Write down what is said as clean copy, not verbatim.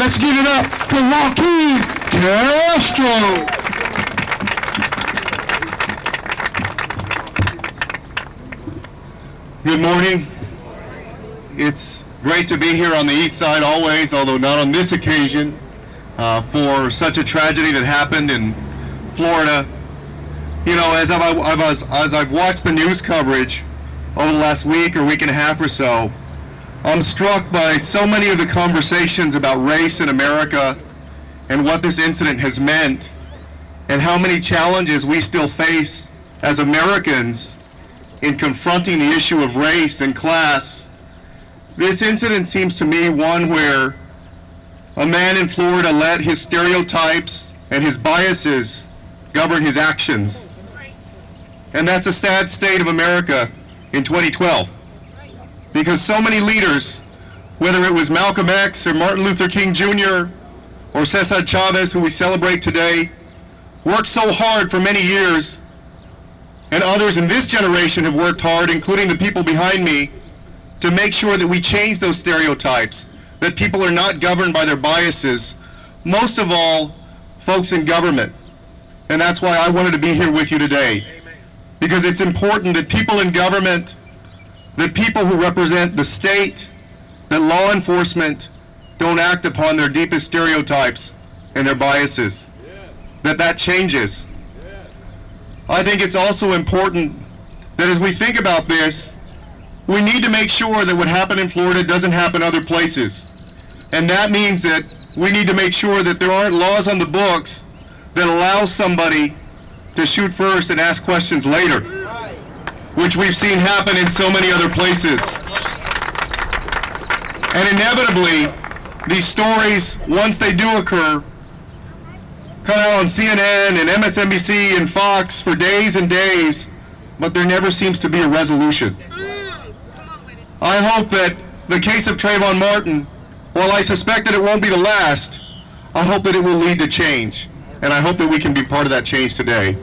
Let's give it up for Joaquin Castro. Good morning. It's great to be here on the east side always, although not on this occasion, for such a tragedy that happened in Florida. You know, as I've watched the news coverage over the last week or week and a half or so, I'm struck by so many of the conversations about race in America and what this incident has meant and how many challenges we still face as Americans in confronting the issue of race and class. This incident seems to me one where a man in Florida let his stereotypes and his biases govern his actions. And that's a sad state of America in 2012. Because so many leaders, whether it was Malcolm X or Martin Luther King Jr. or Cesar Chavez, who we celebrate today, worked so hard for many years, and others in this generation have worked hard, including the people behind me, to make sure that we change those stereotypes, that people are not governed by their biases, most of all, folks in government. And that's why I wanted to be here with you today. Because it's important that people in government, that people who represent the state, that law enforcement don't act upon their deepest stereotypes and their biases, that changes. I think it's also important that as we think about this, we need to make sure that what happened in Florida doesn't happen other places. And that means that we need to make sure that there aren't laws on the books that allow somebody to shoot first and ask questions later, which we've seen happen in so many other places. And inevitably, these stories, once they do occur, come out on CNN and MSNBC and Fox for days and days, but there never seems to be a resolution. I hope that the case of Trayvon Martin, while I suspect that it won't be the last, I hope that it will lead to change. And I hope that we can be part of that change today.